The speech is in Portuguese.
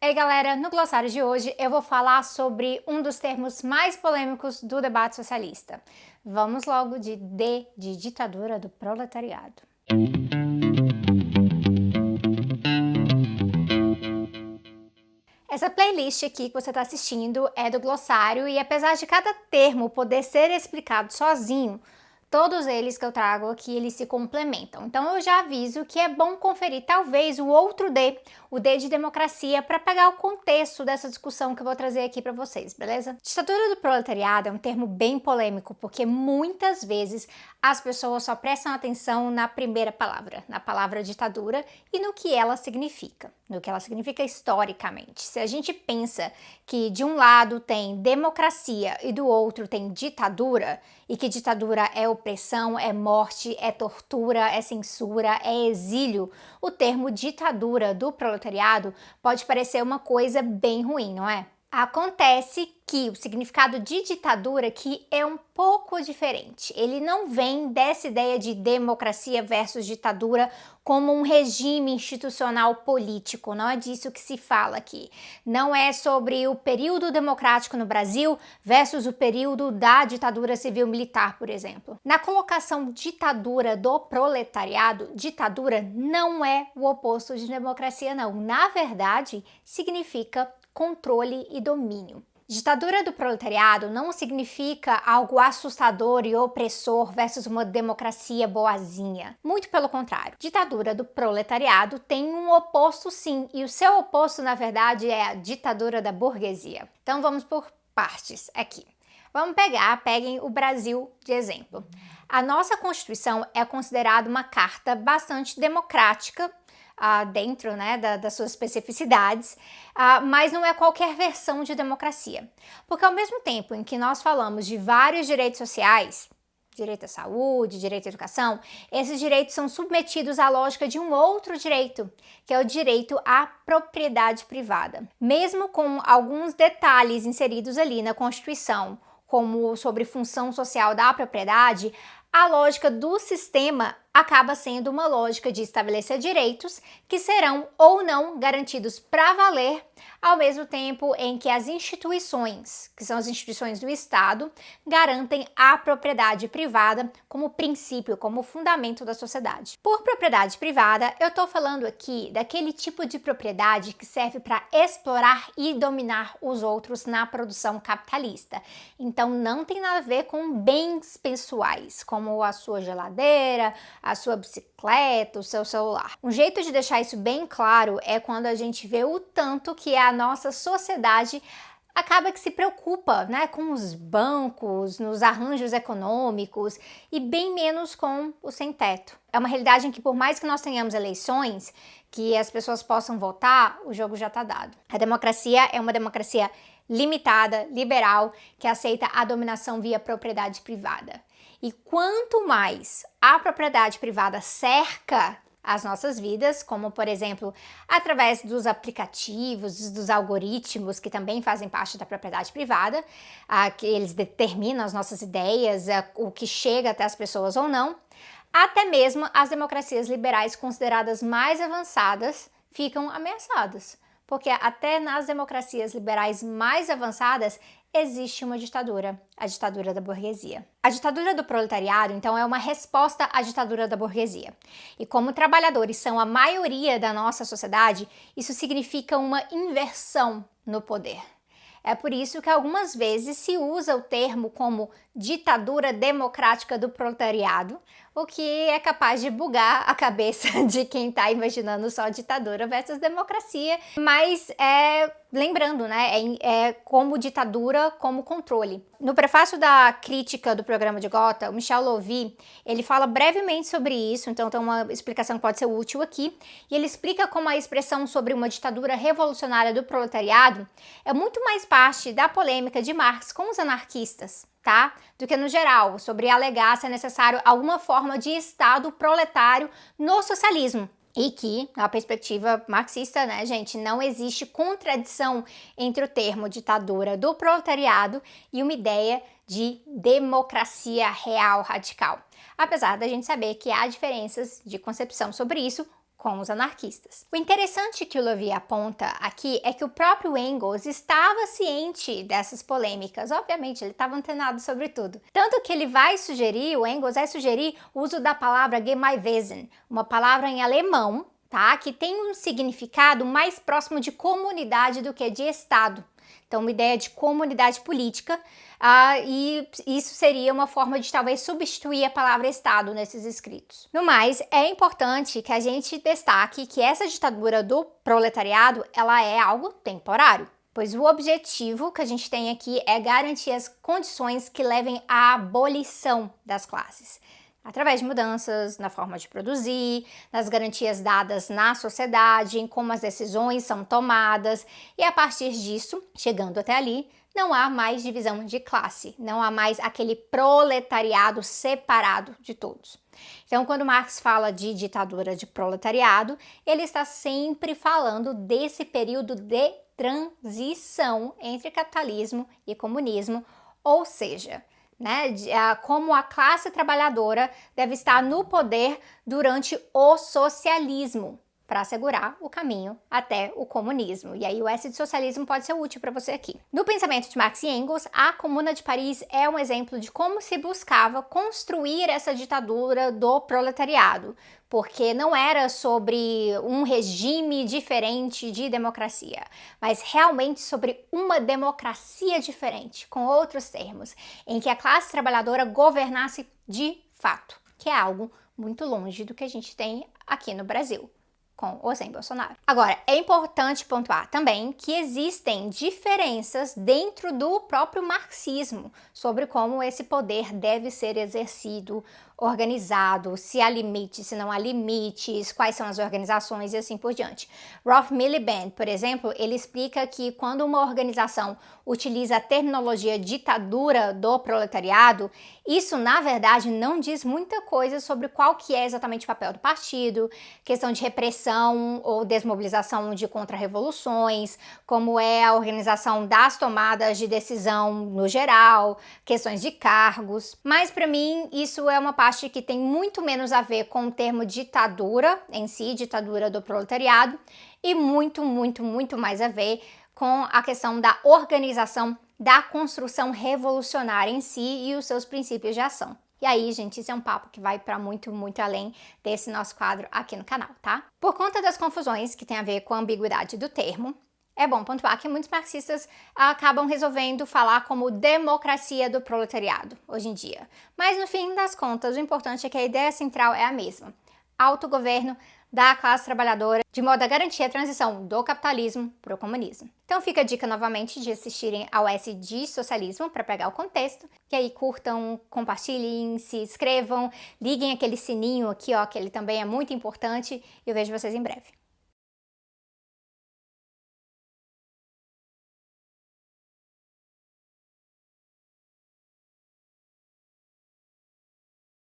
Ei galera, no glossário de hoje eu vou falar sobre um dos termos mais polêmicos do debate socialista. Vamos logo de D de ditadura do proletariado. Essa playlist aqui que você está assistindo é do glossário e apesar de cada termo poder ser explicado sozinho, todos eles que eu trago aqui, eles se complementam. Então eu já aviso que é bom conferir talvez o outro D, o D de democracia, para pegar o contexto dessa discussão que eu vou trazer aqui para vocês, beleza? Ditadura do proletariado é um termo bem polêmico, porque muitas vezes as pessoas só prestam atenção na primeira palavra, na palavra ditadura, e no que ela significa, no que ela significa historicamente. Se a gente pensa que de um lado tem democracia e do outro tem ditadura, e que ditadura é opressão, é morte, é tortura, é censura, é exílio, o termo ditadura do proletariado pode parecer uma coisa bem ruim, não é? Acontece que o significado de ditadura aqui é um pouco diferente. Ele não vem dessa ideia de democracia versus ditadura como um regime institucional político, não é disso que se fala aqui. Não é sobre o período democrático no Brasil versus o período da ditadura civil-militar, por exemplo. Na colocação ditadura do proletariado, ditadura não é o oposto de democracia, não. Na verdade, significa controle e domínio. Ditadura do proletariado não significa algo assustador e opressor versus uma democracia boazinha. Muito pelo contrário. Ditadura do proletariado tem um oposto sim, e o seu oposto, na verdade, é a ditadura da burguesia. Então vamos por partes aqui. Peguem o Brasil de exemplo. A nossa Constituição é considerada uma carta bastante democrática, dentro, né, das suas especificidades, mas não é qualquer versão de democracia. Porque ao mesmo tempo em que nós falamos de vários direitos sociais, direito à saúde, direito à educação, esses direitos são submetidos à lógica de um outro direito, que é o direito à propriedade privada. Mesmo com alguns detalhes inseridos ali na Constituição, como sobre função social da propriedade, a lógica do sistema acaba sendo uma lógica de estabelecer direitos que serão ou não garantidos para valer, ao mesmo tempo em que as instituições, que são as instituições do Estado, garantem a propriedade privada como princípio, como fundamento da sociedade. Por propriedade privada, eu estou falando aqui daquele tipo de propriedade que serve para explorar e dominar os outros na produção capitalista. Então não tem nada a ver com bens pessoais, como a sua geladeira, a sua bicicleta, o seu celular. Um jeito de deixar isso bem claro é quando a gente vê o tanto que a nossa sociedade acaba que se preocupa, né, com os bancos, nos arranjos econômicos e bem menos com o sem-teto. É uma realidade em que por mais que nós tenhamos eleições, que as pessoas possam votar, o jogo já está dado. A democracia é uma democracia limitada, liberal, que aceita a dominação via propriedade privada. E quanto mais a propriedade privada cerca as nossas vidas, como por exemplo, através dos aplicativos, dos algoritmos que também fazem parte da propriedade privada, que eles determinam as nossas ideias, o que chega até as pessoas ou não, até mesmo as democracias liberais consideradas mais avançadas ficam ameaçadas. Porque até nas democracias liberais mais avançadas existe uma ditadura, a ditadura da burguesia. A ditadura do proletariado, então, é uma resposta à ditadura da burguesia. E como trabalhadores são a maioria da nossa sociedade, isso significa uma inversão no poder. É por isso que algumas vezes se usa o termo como ditadura democrática do proletariado, o que é capaz de bugar a cabeça de quem está imaginando só ditadura versus democracia. Mas lembrando, né, como ditadura, como controle. No prefácio da crítica do programa de Gotha, o Michel Louvi, ele fala brevemente sobre isso, então tem uma explicação que pode ser útil aqui, e ele explica como a expressão sobre uma ditadura revolucionária do proletariado é muito mais parte da polêmica de Marx com os anarquistas, tá? Do que no geral, sobre alegar ser necessário alguma forma de Estado proletário no socialismo. E que, na perspectiva marxista, né, gente, não existe contradição entre o termo ditadura do proletariado e uma ideia de democracia real radical. Apesar da gente saber que há diferenças de concepção sobre isso, com os anarquistas. O interessante que o Levy aponta aqui é que o próprio Engels estava ciente dessas polêmicas, obviamente ele estava antenado sobre tudo. Tanto que ele vai sugerir, o Engels vai sugerir o uso da palavra Gemeinwesen, uma palavra em alemão, tá? Que tem um significado mais próximo de comunidade do que de Estado. Então, uma ideia de comunidade política, e isso seria uma forma de talvez substituir a palavra Estado nesses escritos. No mais, é importante que a gente destaque que essa ditadura do proletariado, ela é algo temporário, pois o objetivo que a gente tem aqui é garantir as condições que levem à abolição das classes, através de mudanças na forma de produzir, nas garantias dadas na sociedade, em como as decisões são tomadas, e a partir disso, chegando até ali, não há mais divisão de classe, não há mais aquele proletariado separado de todos. Então, quando Marx fala de ditadura de proletariado, ele está sempre falando desse período de transição entre capitalismo e comunismo, ou seja, como a classe trabalhadora deve estar no poder durante o socialismo, para assegurar o caminho até o comunismo. E aí o S de socialismo pode ser útil para você aqui. No pensamento de Marx e Engels, a Comuna de Paris é um exemplo de como se buscava construir essa ditadura do proletariado, porque não era sobre um regime diferente de democracia, mas realmente sobre uma democracia diferente, com outros termos, em que a classe trabalhadora governasse de fato, que é algo muito longe do que a gente tem aqui no Brasil, com ou sem Bolsonaro. Agora, é importante pontuar também que existem diferenças dentro do próprio marxismo sobre como esse poder deve ser exercido, organizado, se há limites, se não há limites, quais são as organizações e assim por diante. Rolf Miliband, por exemplo, ele explica que quando uma organização utiliza a terminologia ditadura do proletariado, isso na verdade não diz muita coisa sobre qual que é exatamente o papel do partido, questão de repressão ou desmobilização de contra-revoluções, como é a organização das tomadas de decisão no geral, questões de cargos. Mas para mim isso é uma parte que tem muito menos a ver com o termo ditadura em si, ditadura do proletariado, e muito mais a ver com a questão da organização da construção revolucionária em si e os seus princípios de ação. E aí, gente, isso é um papo que vai para muito além desse nosso quadro aqui no canal, tá? Por conta das confusões que tem a ver com a ambiguidade do termo, é bom pontuar que muitos marxistas acabam resolvendo falar como democracia do proletariado hoje em dia. Mas no fim das contas, o importante é que a ideia central é a mesma: autogoverno da classe trabalhadora, de modo a garantir a transição do capitalismo para o comunismo. Então fica a dica novamente de assistirem ao S de Socialismo para pegar o contexto, e aí curtam, compartilhem, se inscrevam, liguem aquele sininho aqui, ó, que ele também é muito importante, e eu vejo vocês em breve.